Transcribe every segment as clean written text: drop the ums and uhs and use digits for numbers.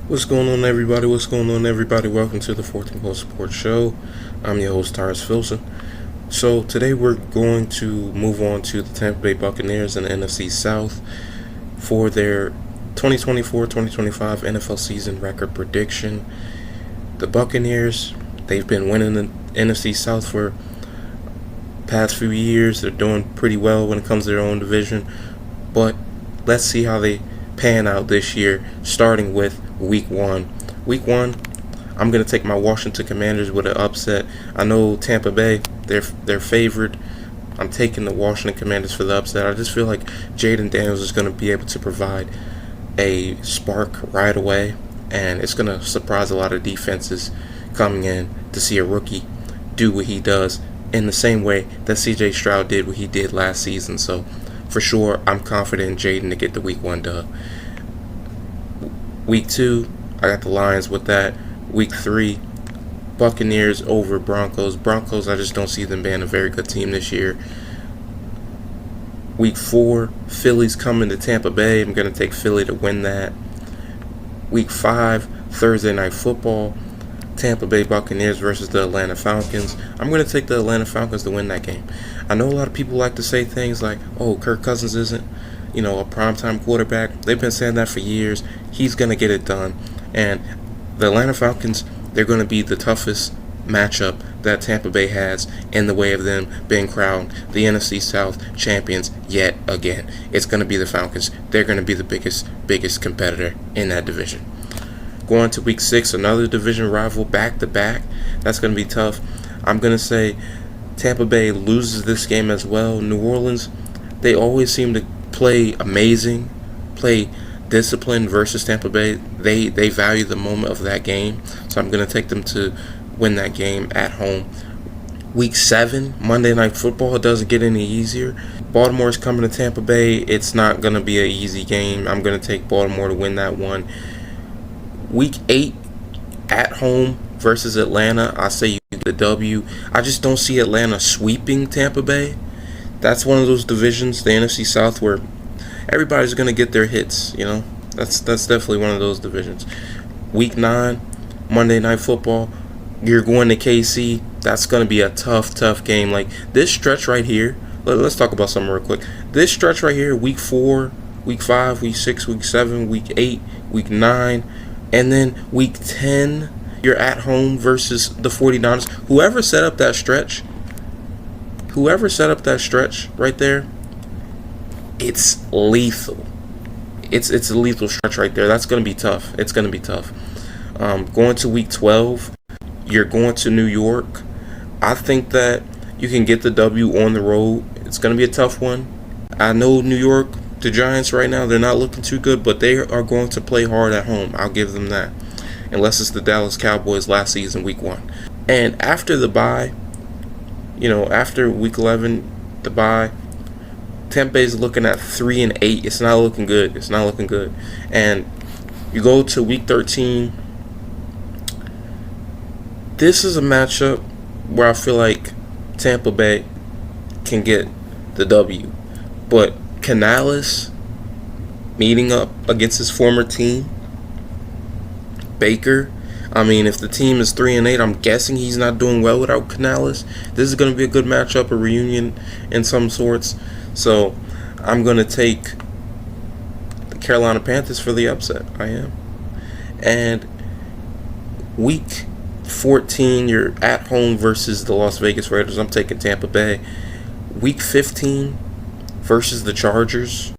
What's going on, everybody? What's going on, everybody? Welcome to the 14th Post Sports Show. I'm your host, Tyrus Filson. So, today we're going to move on to the Tampa Bay Buccaneers in the NFC South for their 2024-2025 NFL season record prediction. The Buccaneers, they've been winning the NFC South for past few years. They're doing pretty well when it comes to their own division. But let's see how they pan out this year, starting with Week 1. Week 1, I'm going to take my Washington Commanders with an upset. I know Tampa Bay, they're favored. I'm taking the Washington Commanders for the upset. I just feel like Jaden Daniels is going to be able to provide a spark right away, and it's going to surprise a lot of defenses coming in to see a rookie do what he does in the same way that C.J. Stroud did what he did last season. So, for sure, I'm confident in Jaden to get the Week 1 dub. Week 2, I got the Lions with that. Week 3, Buccaneers over Broncos. Broncos, I just don't see them being a very good team this year. Week 4, Philly's coming to Tampa Bay. I'm going to take Philly to win that. Week 5, Thursday Night Football, Tampa Bay Buccaneers versus the Atlanta Falcons. I'm going to take the Atlanta Falcons to win that game. I know a lot of people like to say things like, oh, Kirk Cousins isn't, a primetime quarterback. They've been saying that for years. He's going to get it done. And the Atlanta Falcons, they're going to be the toughest matchup that Tampa Bay has in the way of them being crowned the NFC South champions yet again. It's going to be the Falcons. They're going to be the biggest competitor in that division. Going to Week 6, another division rival back-to-back. That's going to be tough. I'm going to say Tampa Bay loses this game as well. New Orleans, they always seem to play amazing, play disciplined versus Tampa Bay. They value the moment of that game. So I'm going to take them to win that game at home. Week 7, Monday Night Football. It doesn't get any easier. Baltimore's coming to Tampa Bay. It's not going to be an easy game. I'm going to take Baltimore to win that one. Week 8, at home versus Atlanta. I say you get the W. I just don't see Atlanta sweeping Tampa Bay. That's one of those divisions, the NFC South, where everybody's going to get their hits, That's definitely one of those divisions. Week 9, Monday Night Football. You're going to KC. That's going to be a tough game. Like, this stretch right here, let's talk about something real quick. This stretch right here, Week 4, Week 5, Week 6, Week 7, Week 8, Week 9, and then Week 10, you're at home versus the 49ers. Whoever set up that stretch right there, it's lethal. It's a lethal stretch right there. That's going to be tough. It's going to be tough. Going to Week 12, you're going to New York. I think that you can get the W on the road. It's going to be a tough one. I know New York, the Giants right now, they're not looking too good, but they are going to play hard at home. I'll give them that. Unless it's the Dallas Cowboys last season, Week 1. And after the bye, after Week 11, the bye, Tampa Bay's looking at 3-8. It's not looking good. And you go to Week 13. This is a matchup where I feel like Tampa Bay can get the W. But Canales meeting up against his former team, Baker. I mean, if the team is 3-8, I'm guessing he's not doing well without Canales. This is going to be a good matchup, a reunion in some sorts. So I'm going to take the Carolina Panthers for the upset. I am. And Week 14, you're at home versus the Las Vegas Raiders. I'm taking Tampa Bay. Week 15 versus the Chargers.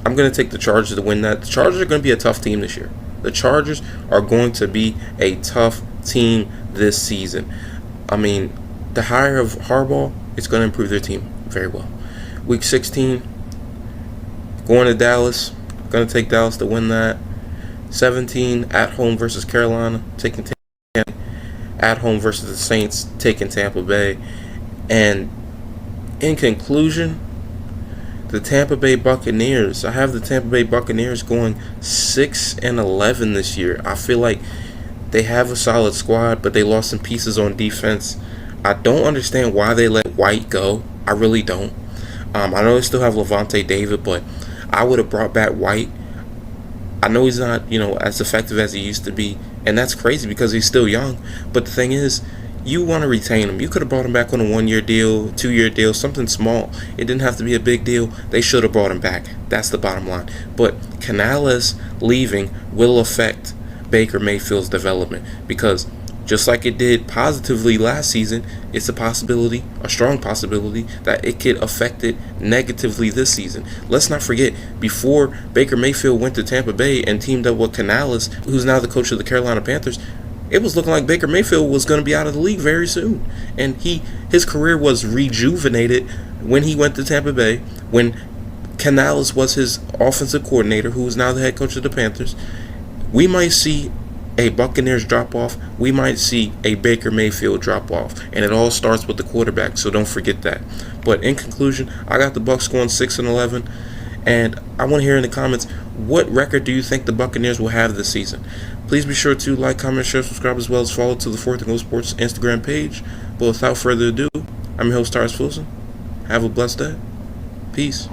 I'm going to take the Chargers to win that. The Chargers are going to be a tough team this year. The Chargers are going to be a tough team this season. I mean, the hire of Harbaugh, it's going to improve their team very well. Week 16, going to Dallas. Going to take Dallas to win that. 17, at home versus Carolina. Taking Tampa. At home versus the Saints. Taking Tampa Bay. And in conclusion, the Tampa Bay Buccaneers. I have the Tampa Bay Buccaneers going 6-11 this year. I feel like they have a solid squad, but they lost some pieces on defense. I don't understand why they let White go. I really don't. I know they still have Levante David, but I would have brought back White. I know he's not, as effective as he used to be, and that's crazy because he's still young. But the thing is, you want to retain him. You could have brought him back on a 1-year deal, 2-year deal, something small. It didn't have to be a big deal. They should have brought him back. That's the bottom line. But Canales leaving will affect Baker Mayfield's development because just like it did positively last season, it's a possibility, a strong possibility, that it could affect it negatively this season. Let's not forget, before Baker Mayfield went to Tampa Bay and teamed up with Canales, who's now the coach of the Carolina Panthers, it was looking like Baker Mayfield was going to be out of the league very soon. And his career was rejuvenated when he went to Tampa Bay, when Canales was his offensive coordinator, who is now the head coach of the Panthers. We might see a Buccaneers drop-off. We might see a Baker Mayfield drop-off. And it all starts with the quarterback, so don't forget that. But in conclusion, I got the Bucs going 6-11. And I want to hear in the comments, what record do you think the Buccaneers will have this season? Please be sure to like, comment, share, subscribe, as well as follow to the Fourth and Goal Sports Instagram page. But without further ado, I'm your host, Tars Fulson. Have a blessed day. Peace.